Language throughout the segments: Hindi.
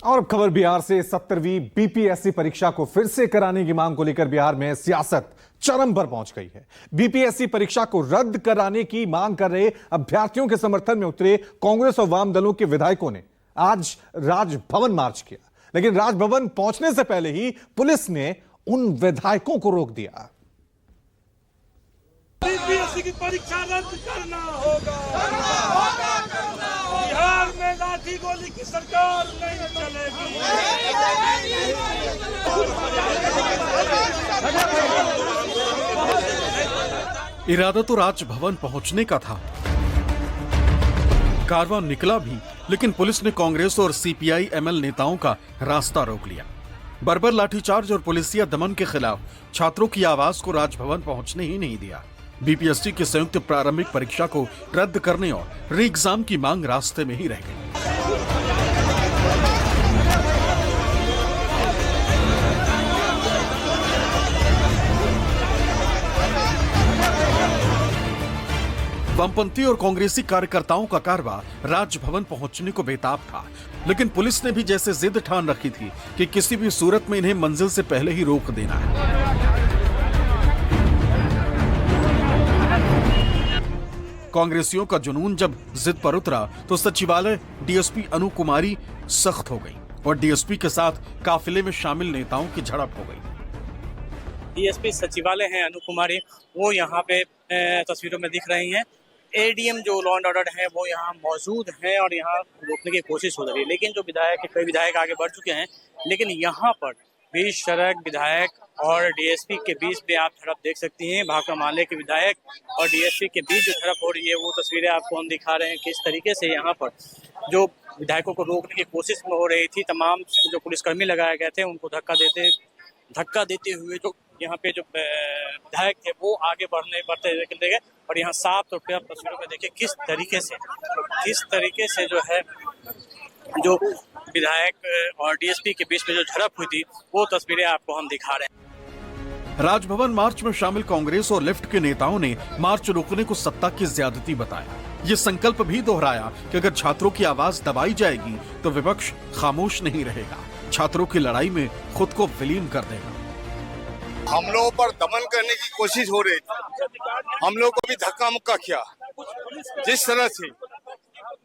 और अब खबर बिहार से 70वीं बीपीएससी परीक्षा को फिर से कराने की मांग को लेकर बिहार में सियासत चरम पर पहुंच गई है। बीपीएससी परीक्षा को रद्द कराने की मांग कर रहे अभ्यर्थियों के समर्थन में उतरे कांग्रेस और वाम दलों के विधायकों ने आज राजभवन मार्च किया, लेकिन राजभवन पहुंचने से पहले ही पुलिस ने उन विधायकों को रोक दिया। बीपीएससी की परीक्षा रद्द करना होगा। बिहार में लाठी गोली की सरकार नहीं चलेगी। इरादा तो राजभवन पहुंचने का था, कारवां निकला भी, लेकिन पुलिस ने कांग्रेस और सीपीआई एमएल नेताओं का रास्ता रोक लिया। बर्बर लाठीचार्ज और पुलिसिया दमन के खिलाफ छात्रों की आवाज को राजभवन पहुंचने ही नहीं दिया। बीपीएससी की संयुक्त प्रारंभिक परीक्षा को रद्द करने और री एग्जाम की मांग रास्ते में ही रह गई। वामपंथी और कांग्रेसी कार्यकर्ताओं का कारवां राजभवन पहुंचने को बेताब था, लेकिन पुलिस ने भी जैसे जिद ठान रखी थी कि किसी भी सूरत में इन्हें मंजिल से पहले ही रोक देना है। कांग्रेसियों का जुनून जब जिद पर उतरा तो सचिवालय डीएसपी अनु कुमारी सख्त हो गई और डीएसपी के साथ काफिले में शामिल नेताओं की झड़प हो गई। डीएसपी सचिवालय हैं अनु कुमारी, वो यहाँ पे तस्वीरों में दिख रही हैं। एडीएम जो लॉ एंड ऑर्डर है वो यहाँ मौजूद हैं और यहाँ रोकने की कोशिश हो रही है, लेकिन जो विधायक, कई विधायक आगे बढ़ चुके हैं, लेकिन यहाँ पर बीच सड़क विधायक और डीएसपी के बीच में आप झड़प देख सकती हैं। भाकपा माले के विधायक और डीएसपी के बीच जो झड़प हो रही है वो तस्वीरें आपको हम दिखा रहे हैं। किस तरीके से यहाँ पर जो विधायकों को रोकने की कोशिश में हो रही थी, तमाम जो पुलिसकर्मी लगाए गए थे उनको धक्का देते हुए जो यहाँ पे जो विधायक थे वो आगे बढ़ते गए और यहाँ साफ तौर पे आप तस्वीरों में देखिए किस तरीके से जो है जो विधायक और डीएसपी के बीच में जो झड़प हुई थी वो तस्वीरें आपको हम दिखा रहे हैं। राजभवन मार्च में शामिल कांग्रेस और लेफ्ट के नेताओं ने मार्च रोकने को सत्ता की ज्यादती बताया। ये संकल्प भी दोहराया कि अगर छात्रों की आवाज दबाई जाएगी तो विपक्ष खामोश नहीं रहेगा, छात्रों की लड़ाई में खुद को विलीन कर देगा। हम लोगों पर दमन करने की कोशिश हो रही थी, हम लोग को भी धक्का मुक्का किया। जिस तरह से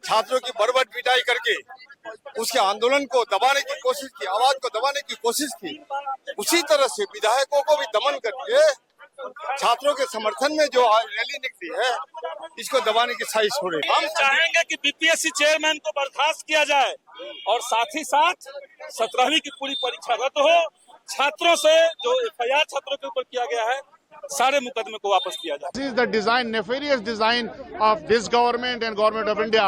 छात्रों की बर्बाद पिटाई करके उसके आंदोलन को दबाने की कोशिश की, आवाज को दबाने की कोशिश की, उसी तरह से विधायकों को भी दमन करके छात्रों के समर्थन में जो रैली निकली है इसको दबाने की साजिश हो रही है। हम चाहेंगे कि बीपीएससी चेयरमैन को बर्खास्त किया जाए और साथ ही साथ 17वीं की पूरी परीक्षा रद्द हो। छात्रों से जो एफआईआर छात्रों के ऊपर किया गया है सारे मुकदमे को वापस किया जाए। This is the design, nefarious design of this government and government of India.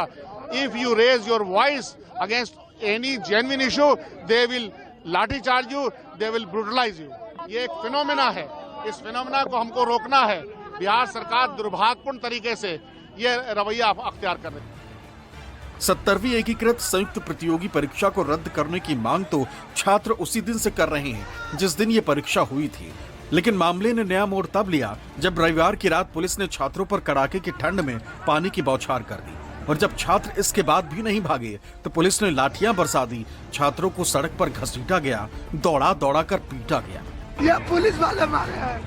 If you raise your voice against any genuine issue, they will लाठी charge you, they will brutalize you. ये एक फिनोमेना है, इस फिनोमेना को हमको रोकना है। बिहार सरकार दुर्भाग्यपूर्ण तरीके से ये रवैया अख्तियार कर रही है। 70वीं एकीकृत संयुक्त प्रतियोगी परीक्षा को रद्द करने की मांग तो छात्र उसी दिन से कर रहे हैं जिस दिन ये परीक्षा हुई थी, लेकिन मामले ने नया मोड़ तब लिया जब रविवार की रात पुलिस ने छात्रों पर कड़ाके की ठंड में पानी की बौछार कर दी और जब छात्र इसके बाद भी नहीं भागे तो पुलिस ने लाठियां बरसा दी। छात्रों को सड़क पर घसीटा गया, दौड़ा दौड़ा कर पीटा गया। ये पुलिस वाले मारे हैं,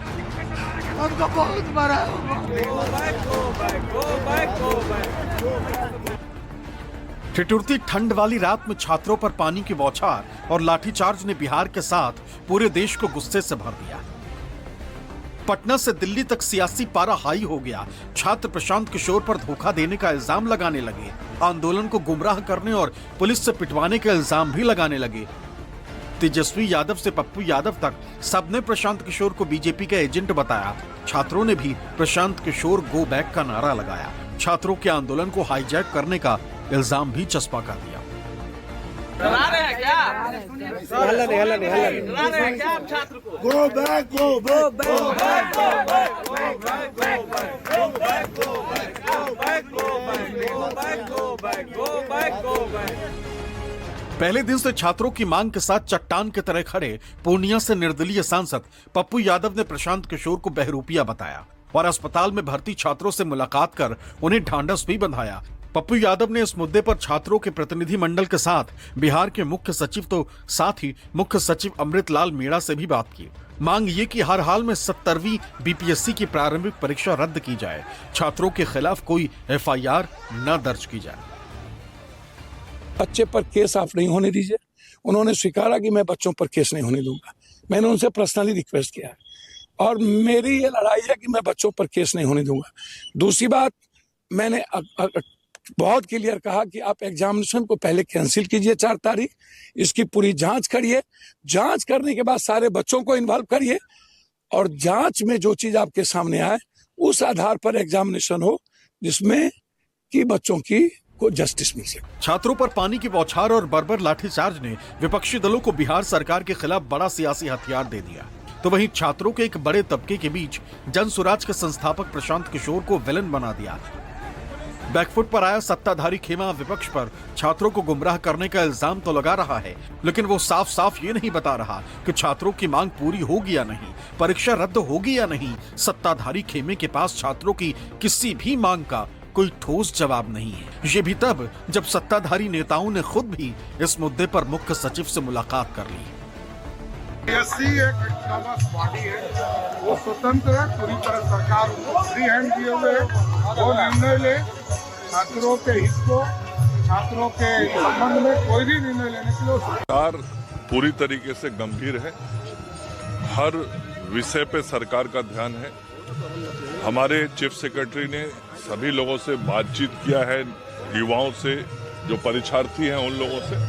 हमको बहुत मारा है। ठिठुरती ठंड वाली रात में छात्रों पर पानी की बौछार और लाठीचार्ज ने बिहार के साथ पूरे देश को गुस्से से भर दिया। पटना से दिल्ली तक सियासी पारा हाई हो गया। छात्र प्रशांत किशोर पर धोखा देने का इल्जाम लगाने लगे, आंदोलन को गुमराह करने और पुलिस से पिटवाने के इल्जाम भी लगाने लगे। तेजस्वी यादव से पप्पू यादव तक सबने प्रशांत किशोर को बीजेपी का एजेंट बताया। छात्रों ने भी प्रशांत किशोर गो बैक का नारा लगाया। छात्रों के आंदोलन को हाईजैक करने का इल्जाम भी चस्पा कर दिया। Go back, go back, go back, go back, go back, go back, go back. पहले दिन से छात्रों की मांग के साथ चट्टान की तरह खड़े पूर्णिया से निर्दलीय सांसद पप्पू यादव ने प्रशांत किशोर को बहरूपिया बताया और अस्पताल में भर्ती छात्रों से मुलाकात कर उन्हें ढांढस भी बंधाया। पप्पू यादव ने इस मुद्दे पर छात्रों के प्रतिनिधि मंडल के साथ बिहार के मुख्य सचिव तो साथ ही मुख्य सचिव अमृतलाल मीणा से भी बात की। मांग ये कि हर हाल में 70वीं बीपीएससी की प्रारंभिक परीक्षा रद्द की जाए, छात्रों के खिलाफ कोई एफआईआर न दर्ज की जाए। बच्चे पर केस आप नहीं होने दीजिए। उन्होंने स्वीकारा कि मैं बच्चों पर केस नहीं होने दूंगा। मैंने उनसे पर्सनली रिक्वेस्ट किया है और मेरी ये लड़ाई है कि मैं बच्चों पर केस नहीं होने दूंगा। दूसरी बात, मैंने बहुत क्लियर कहा कि आप एग्जामिनेशन को पहले कैंसिल कीजिए 4 तारीख, इसकी पूरी जांच करिए, जांच करने के बाद सारे बच्चों को इन्वॉल्व करिए और जांच में जो चीज आपके सामने आए उस आधार पर एग्जामिनेशन हो जिसमें कि बच्चों की को जस्टिस मिल सके। छात्रों पर पानी की बौछार और बर्बर लाठीचार्ज ने विपक्षी दलों को बिहार सरकार के खिलाफ बड़ा सियासी हथियार दे दिया। तो वहीं छात्रों के एक बड़े तबके के बीच जन स्वराज के संस्थापक प्रशांत किशोर को विलन बना दिया। बैकफुट पर आया सत्ताधारी खेमा विपक्ष पर छात्रों को गुमराह करने का इल्जाम तो लगा रहा है, लेकिन वो साफ साफ ये नहीं बता रहा कि छात्रों की मांग पूरी होगी या नहीं, परीक्षा रद्द होगी या नहीं। सत्ताधारी खेमे के पास छात्रों की किसी भी मांग का कोई ठोस जवाब नहीं है। ये भी तब जब सत्ताधारी नेताओं ने खुद भी इस मुद्दे पर मुख्य सचिव से मुलाकात कर ली। बीपीएससी एक ऑटोनॉमस बॉडी है, वो स्वतंत्र है, पूरी तरह सरकार उनको फ्री हैंड दिए हुए है, वो निर्णय ले। छात्रों के हित को, छात्रों के संबंध में कोई भी निर्णय लेने के लिए सरकार पूरी तरीके से गंभीर है। हर विषय पे सरकार का ध्यान है। हमारे चीफ सेक्रेटरी ने सभी लोगों से बातचीत किया है, युवाओं से, जो परीक्षार्थी हैं उन लोगों से।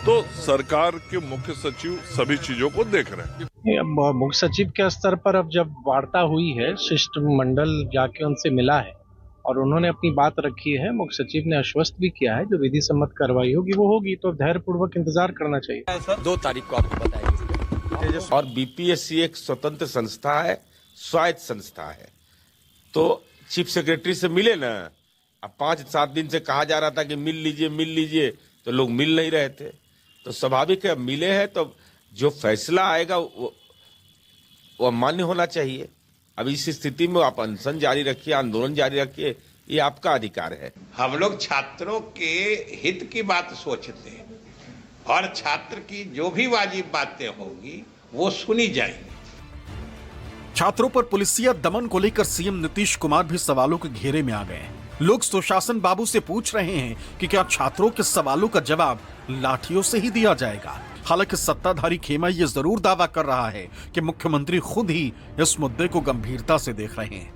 तो सरकार के मुख्य सचिव सभी चीजों को देख रहे हैं। मुख्य सचिव के स्तर पर अब जब वार्ता हुई है, शिष्टमंडल जाके उनसे मिला है और उन्होंने अपनी बात रखी है, मुख्य सचिव ने आश्वस्त भी किया है जो विधि सम्मत कार्रवाई होगी वो होगी, तो धैर्यपूर्वक इंतजार करना चाहिए। 2 तारीख को आपको बताएंगे। और बीपीएससी एक स्वतंत्र संस्था है, स्वायत्त संस्था है, तो चीफ सेक्रेटरी से मिले ना। अब 5-7 दिन से कहा जा रहा था कि मिल लीजिए, तो लोग मिल नहीं रहे थे। तो स्वाभाविक है, मिले हैं तो जो फैसला आएगा वो मान्य होना चाहिए। अब इस स्थिति में आप अनशन जारी रखिए, आंदोलन जारी रखिए, ये आपका अधिकार है। हम लोग छात्रों के हित की बात सोचते हैं और छात्र की जो भी वाजिब बातें होंगी वो सुनी जाएंगी। छात्रों पर पुलिसिया दमन को लेकर सीएम नीतीश कुमार भी सवालों के घेरे में आ गए हैं। लोग सुशासन बाबू से पूछ रहे हैं कि क्या छात्रों के सवालों का जवाब लाठियों से ही दिया जाएगा। हालांकि सत्ताधारी खेमा ये जरूर दावा कर रहा है कि मुख्यमंत्री खुद ही इस मुद्दे को गंभीरता से देख रहे हैं,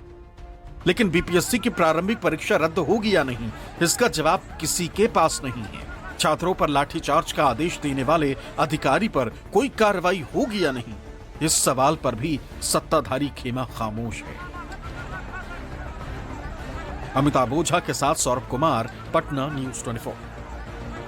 लेकिन बीपीएससी की प्रारंभिक परीक्षा रद्द होगी या नहीं, इसका जवाब किसी के पास नहीं है। छात्रों पर लाठीचार्ज का आदेश देने वाले अधिकारी पर कोई कार्रवाई होगी या नहीं, इस सवाल पर भी सत्ताधारी खेमा खामोश है। अमिताभ ओझा के साथ सौरभ कुमार, पटना, न्यूज़ 24।